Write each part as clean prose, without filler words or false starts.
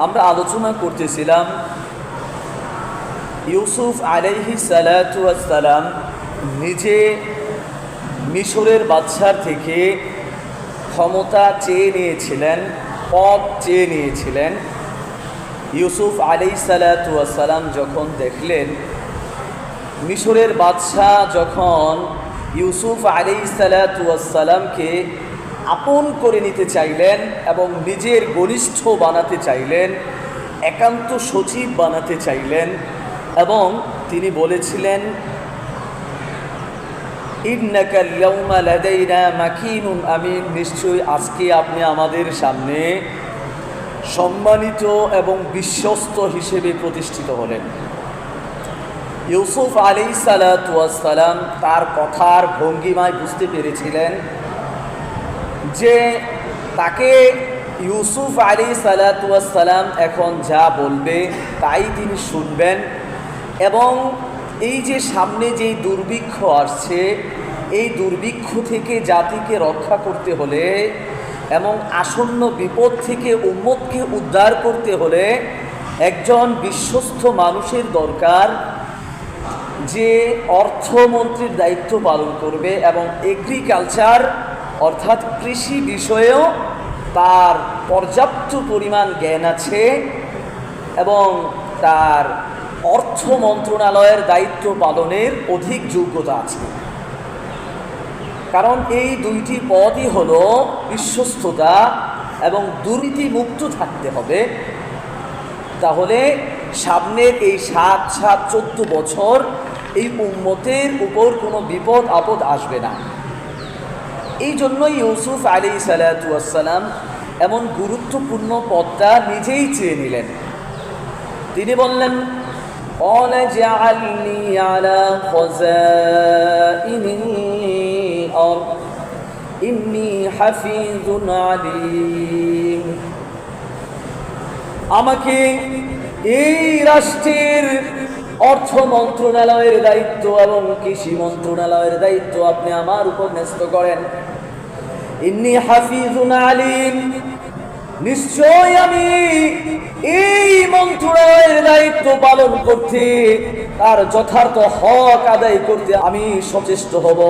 আমরা আলোচনা করতেছিলাম ইউসুফ আলাইহিস সালাতু ওয়াস সালাম নিজে মিশরের বাদশার থেকে ক্ষমতা চেয়ে নিয়েছিলেন, পদ চেয়ে নিয়েছিলেন। ইউসুফ আলাইহিস সালাতু ওয়াস সালাম যখন দেখলেন মিশরের বাদশাহ যখন ইউসুফ আলাইহিস সালাতু ওয়াস সালামকে আপন করে নিতে চাইলেন এবং নিজের ঘনিষ্ঠ বানাতে চাইলেন, একান্ত সচিব বানাতে চাইলেন, এবং তিনি বলেছিলেন ইন্নাকা আল-ইয়াওমা লাদাইনা মাকিনুন আমিন, নিশ্চয়ই আজকে আপনি আমাদের সামনে সম্মানিত এবং বিশ্বস্ত হিসেবে প্রতিষ্ঠিত হলেন। ইউসুফ আলাইহিস সালাতু ওয়াস সালাম তার কথার ভঙ্গিমায় বুঝতে পেরেছিলেন যে তাকে ইউসুফ আলাইহিস সালাতু ওয়াস সালাম এখন যা বলবে তাই তিনি শুনবেন, এবং এই যে সামনে যেই দুর্ভিক্ষ আসছে এই দুর্ভিক্ষ থেকে জাতিকে রক্ষা করতে হলে এবং আসন্ন বিপদ থেকে উম্মতকে উদ্ধার করতে হলে একজন বিশ্বস্ত মানুষের দরকার যে অর্থমন্ত্রীর দায়িত্ব পালন করবে এবং এগ্রিকালচার অর্থাৎ কৃষি বিষয়েও তার পর্যাপ্ত পরিমাণ জ্ঞান আছে এবং তার অর্থ মন্ত্রণালয়ের দায়িত্ব পালনের অধিক যোগ্যতা আছে। কারণ এই দুইটি পদই হলো বিশ্বস্ততা এবং দুর্নীতিমুক্ত থাকতে হবে। তাহলে সামনের এই 7-14 বছর এই উম্মতের উপর কোনো বিপদ আপদ আসবে না। এই জন্যই ইউসুফ আলাইহিস সালাতু ওয়াস সালাম এমন গুরুত্বপূর্ণ পদটা নিজেই চেয়ে নিলেন। তিনি বললেন قال اجعلني على خزائن الأرض إني حفيظ عليم, আমাকে এই রাষ্ট্রের অর্থ মন্ত্রণালয়ের দায়িত্ব এবং কৃষি মন্ত্রণালয়ের দায়িত্ব আপনি আমার উপর ন্যস্ত করেন। ইন্নী হাফিজুন আলিম, নিশ্চয় আমি এই মন্ত্রণালয়ের দায়িত্ব পালন করতে, তার যথার্থ হক আদায় করতে আমি সচেষ্ট হব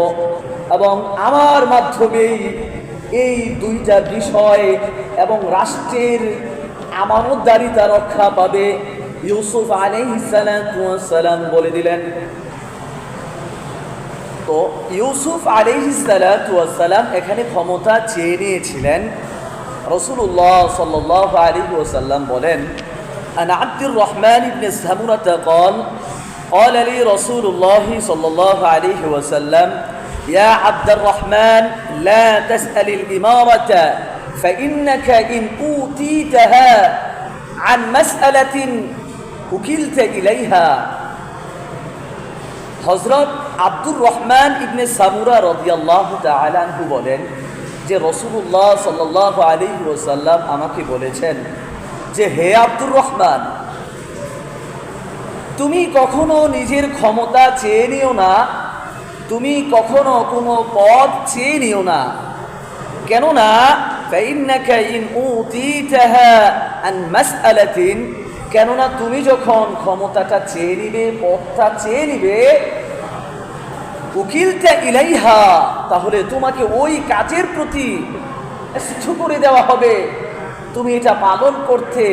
এবং আমার মাধ্যমেই এই দুইটা বিষয় এবং রাষ্ট্রের আমানতদারিতা রক্ষা পাবে। ইউসুফ আলাইহিস সালাতু ওয়াস সালাম বলে দিলেন। তো ইউসুফ আলাইহিস সালাতু ওয়াস সালাম এখানে ক্ষমতা চেয়ে নিয়েছিলেন। রাসূলুল্লাহ সাল্লাল্লাহু আলাইহি ওয়াসাল্লাম বলেন আন আব্দুর রহমান ইবনে সামুরাহ قال قال لي رسول الله صلى الله عليه وسلم يا عبد الرحمن لا تسأل الإمارة فإنك إن أوتيتها عن مسألة وكلت إليها। হযরত আব্দুর রহমান ইবনে সামুরা রাদিয়াল্লাহু তাআলা আনহু বলেন যে রাসূলুল্লাহ সাল্লাল্লাহু আলাইহি ওয়াসাল্লাম আমাকে বলেছেন যে হে আব্দুর রহমান, তুমি কখনো নিজের ক্ষমতা চেয়ে নিও না, তুমি কখনো কোনো পদ চেয়ে নিও না। কেননা ফাইন্নাকা ইন উতিতাহা আন মাসআলাতিন, কেননা তুমি যখন ক্ষমতাটা চেয়ে নিবে, পদটা চেয়ে নিবে, উকিলতা ইলাইহা, তাহলে তোমাকে ওই কাজের প্রতি স্থ করে দেওয়া হবে। তুমি এটা পালন করতে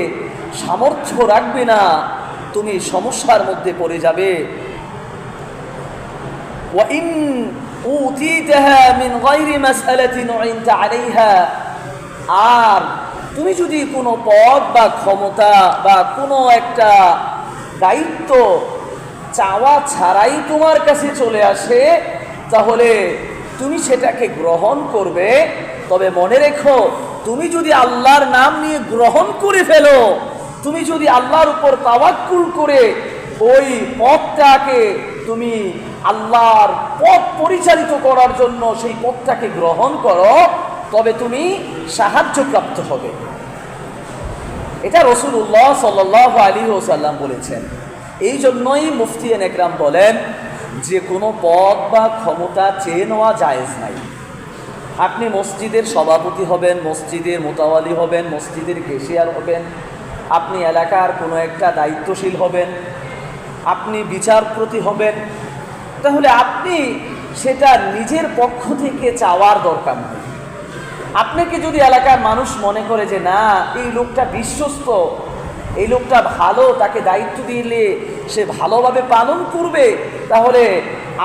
সামর্থ্য রাখবে না, তুমি সমস্যার মধ্যে পড়ে যাবে। ওয়া ইন উতিতাহা মিন গায়রি মাসআলাতিন উইনতা আলাইহা, আর তুমি যদি কোনো পদ বা ক্ষমতা বা কোনো একটা দায়িত্ব চাওয়া ছাড়াই তোমার কাছে চলে আসে, তাহলে তুমি সেটাকে গ্রহণ করবে। তবে মনে রেখো, তুমি যদি আল্লাহর নাম নিয়ে গ্রহণ করে ফেলো, তুমি যদি আল্লাহর উপর তাওয়াক্কুল করে ওই পথটাকে তুমি আল্লাহর পথ পরিচালিত করার জন্য সেই পথটাকে গ্রহণ করো, তবে তুমি সাহায্যপ্রাপ্ত হবে। এটা রাসূলুল্লাহ সাল্লাল্লাহু আলাইহি ওয়াসাল্লাম বলেছেন। এই জন্যই মুফতিয়ান একরাম বলেন যে কোনো পদ বা ক্ষমতা চেয়ে নেওয়া জায়েজ নাই। আপনি মসজিদের সভাপতি হবেন, মসজিদের মোতাওয়ালি হবেন, মসজিদের কেশিয়ার হবেন, আপনি এলাকার কোনো একটা দায়িত্বশীল হবেন, আপনি বিচারপতি হবেন, তাহলে আপনি সেটা নিজের পক্ষ থেকে চাওয়ার দরকার নেই। আপনাকে যদি এলাকার মানুষ মনে করে যে না এই লোকটা বিশ্বস্ত, এই লোকটা ভালো, তাকে দায়িত্ব দিলে সে ভালোভাবে পালন করবে, তাহলে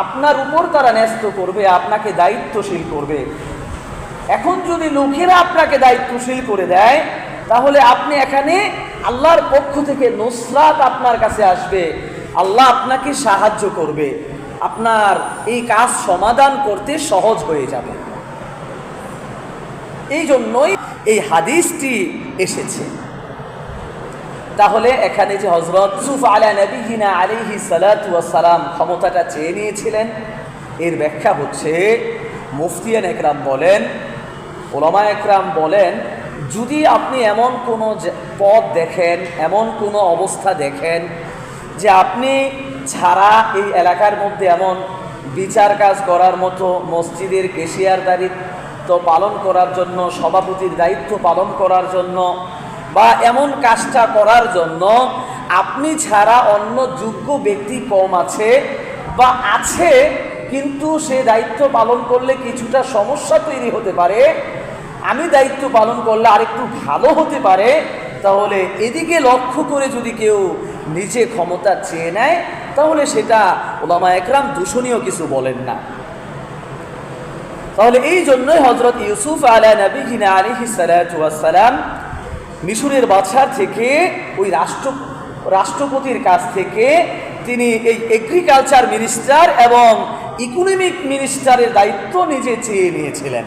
আপনার উপর তারা ন্যস্ত করবে, আপনাকে দায়িত্বশীল করবে। এখন যদি লোকেরা আপনাকে দায়িত্বশীল করে দেয়, তাহলে আপনি এখানে আল্লাহর পক্ষ থেকে নুসরাত আপনার কাছে আসবে, আল্লাহ আপনাকে সাহায্য করবে, আপনার এই কাজ সমাধান করতে সহজ হয়ে যাবে। এই জন্যই এই হাদিসটি এসেছে। তাহলে এখানে যে হযরত ইউসুফ আলা নবিয়িনা আলাইহিস সালাতু ওয়াস সালাম ক্ষমতাটা চেয়ে নিয়েছিলেন, এর ব্যাখ্যা হচ্ছে মুফতিয়ান একরাম বলেন, ওলামা একরাম বলেন, যদি আপনি এমন কোনো পথ দেখেন, এমন কোনো অবস্থা দেখেন যে আপনি ছাড়া এই এলাকার মধ্যে এমন বিচার কাজ করার মতো, মসজিদের কেশিয়ার দায়িত্ব পালন করার জন্য, সভাপতির দায়িত্ব পালন করার জন্য, বা এমন কাজটা করার জন্য আপনি ছাড়া অন্য যোগ্য ব্যক্তি কম আছে বা আছে, কিন্তু সে দায়িত্ব পালন করলে কিছুটা সমস্যা তৈরি হতে পারে, আমি দায়িত্ব পালন করলে আরেকটু ভালো হতে পারে, তাহলে এদিকে লক্ষ্য করে যদি কেউ নিজে ক্ষমতা চেয়ে নেয়, তাহলে সেটা ওলামা একরাম দূষণীয় কিছু বলেন না। তাহলে এই জন্যই হযরত ইউসুফ আলা নবিয়িনা আলাইহিস সালাতু ওয়াস সালাম মিশরের বাদশার থেকে, ওই রাষ্ট্রপতির কাছ থেকে তিনি এই এগ্রিকালচার মিনিস্টার এবং ইকোনমিক মিনিস্টারের দায়িত্ব নিজে চেয়ে নিয়েছিলেন।